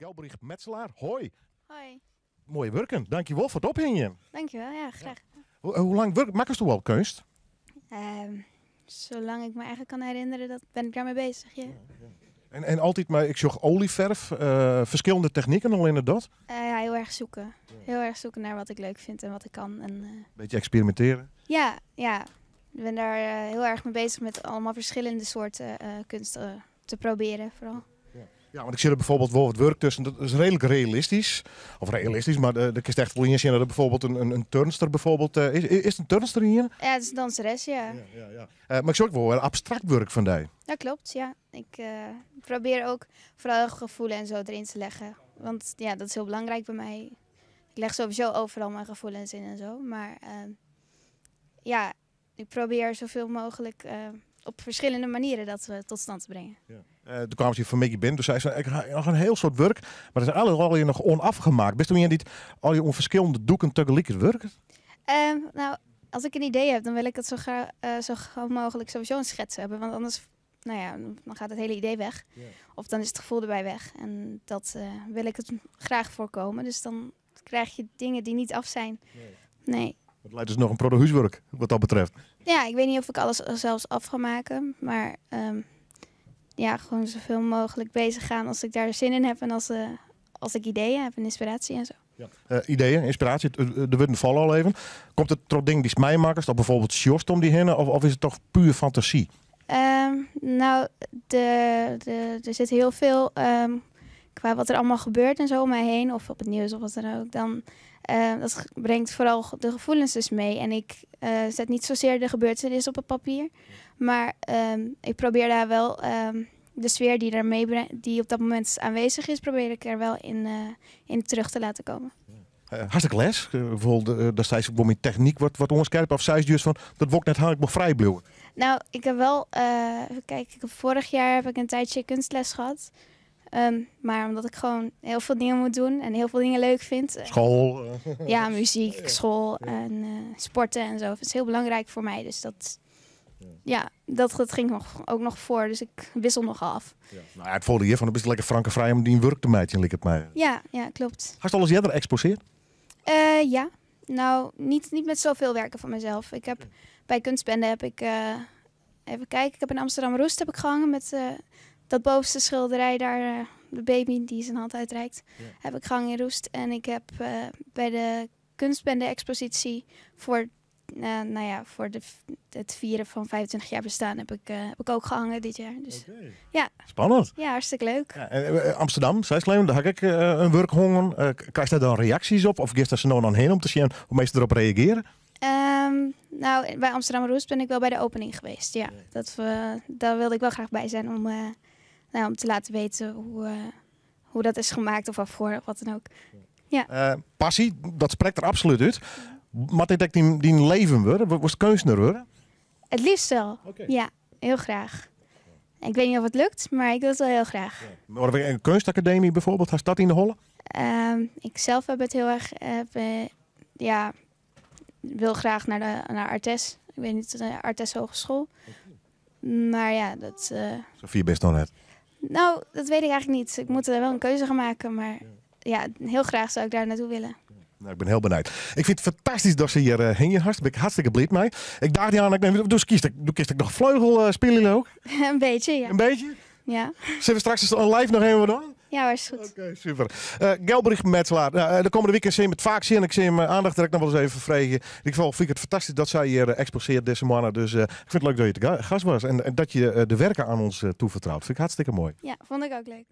Gelbrich Metselaar, hoi. Hoi. Mooie werken, dankjewel voor het ophingen. Dankjewel, ja, graag. Hoe lang maakst u al kunst? Zolang ik me eigenlijk kan herinneren, ben ik daarmee bezig. Ja. En altijd maar, ik zag olieverf, verschillende technieken al in het dat. Ja, heel erg zoeken. Heel erg zoeken naar wat ik leuk vind en wat ik kan. En, Beetje experimenteren. ja. Ik ben daar heel erg mee bezig met allemaal verschillende soorten kunst te proberen vooral. Ja, want ik zie er bijvoorbeeld wel wat werk tussen. Dat is redelijk realistisch. Of realistisch, maar er is echt wel in zien dat er bijvoorbeeld een turnster bijvoorbeeld... Is het een turnster hier? Ja, het is een danseres, ja. Maar ik zie ook wel abstract werk van die. Dat klopt, ja. Ik probeer ook vooral gevoelen en zo erin te leggen. Want ja, dat is heel belangrijk bij mij. Ik leg sowieso overal mijn gevoelens in en zo. Maar ja, ik probeer zoveel mogelijk op verschillende manieren dat tot stand te brengen. Toen kwamen ze van Mickey Bind, dus zei ze, ik ga nog een heel soort werk, maar dat is al je nog onafgemaakt. Bist u iemand die al je verschillende doeken tegelijk werken? Nou, als ik een idee heb, dan wil ik het zo gauw mogelijk sowieso een schets hebben. Want anders, nou ja, dan gaat het hele idee weg. Yeah. Of dan is het gevoel erbij weg. En dat wil ik het graag voorkomen. Dus dan krijg je dingen die niet af zijn. Nee. Het lijkt dus nog een produhuiswerk, wat dat betreft. Ja, ik weet niet of ik alles zelfs af ga maken. Maar ja, gewoon zoveel mogelijk bezig gaan als ik daar zin in heb. En als ik ideeën heb en inspiratie en zo. Ja. Ideeën, inspiratie, er wordt vallen al even. Komt het tot dingen die mij maken, of bijvoorbeeld Sjost om die heen, of is het toch puur fantasie? Nou, er zit heel veel qua wat er allemaal gebeurt en zo om mij heen, of op het nieuws of wat dan ook. Dat brengt vooral de gevoelens dus mee. En ik zet niet zozeer de gebeurtenis op het papier, maar ik probeer daar wel de sfeer die op dat moment aanwezig is, probeer ik er wel in terug te laten komen. Hartstikke les. Bijvoorbeeld, daar zei ze met techniek wat onderscherp. Of zei ze dus van, dat wordt net haak nog vrij blijven. Nou, ik heb wel, even kijken, vorig jaar heb ik een tijdje kunstles gehad. Maar omdat ik gewoon heel veel dingen moet doen en heel veel dingen leuk vind. School. Ja, muziek, school en sporten en zo. Dat is heel belangrijk voor mij. Dus dat ging ook nog voor. Dus ik wissel nogal af. Ja. Nou ja, het voelde hier van, dan is het lekker frank en vrij om die werk te maken, lijkt het mij. Ja, klopt. Had je al eens eerder exposeerd? Ja. Nou, niet met zoveel werken van mezelf. Ik heb bij kunstbenden heb ik, even kijken, ik heb in Amsterdam Roest heb ik gehangen met dat bovenste schilderij daar, de baby die zijn hand uitreikt, heb ik gehangen in Roest. En ik heb bij de kunstbende-expositie voor het vieren van 25 jaar bestaan heb ik ook gehangen dit jaar. Dus, ja. Spannend. Ja, hartstikke leuk. Ja, Amsterdam, zei ze, daar heb ik een werk hongen. Krijg je daar dan reacties op? Of geeft dat ze nou dan heen om te zien hoe mensen erop reageren? Nou, bij Amsterdam Roest ben ik wel bij de opening geweest. Ja, daar wilde ik wel graag bij zijn om te laten weten hoe dat is gemaakt of waarvoor of wat dan ook. Ja. Passie, dat spreekt er absoluut uit. Maar dit die leven worden, was het kunstenaar worden? Het liefst wel. Ja, heel graag. Ik weet niet of het lukt, maar ik wil het wel heel graag. Ja. Maar een kunstacademie bijvoorbeeld, had dat in de holle? Ik zelf heb het heel erg, wil graag naar Artes. Ik weet niet, de Artes Hogeschool. Maar ja, dat... Sophie best nog net. Nou, dat weet ik eigenlijk niet. Ik moet er wel een keuze gaan maken, maar ja, heel graag zou ik daar naartoe willen. Nou, ik ben heel benieuwd. Ik vind het fantastisch dat ze hier heen had. Daar ben ik hartstikke blij mee. Ik dacht niet aan, dus kiest ik nog vleugel spelen ook? Een beetje, ja. Een beetje? Ja. Zullen we straks live nog even doen? Ja, is goed. Oké, super. Gelbrich Metselaar. De komende weekend zie je hem het vaak zien. Ik zie hem aandacht direct nog wel eens even vragen. In ieder geval vind ik het fantastisch dat zij hier exposeert deze mannen. Dus ik vind het leuk dat je te gast was. En dat je de werken aan ons toevertrouwt. Vind ik hartstikke mooi. Ja, vond ik ook leuk.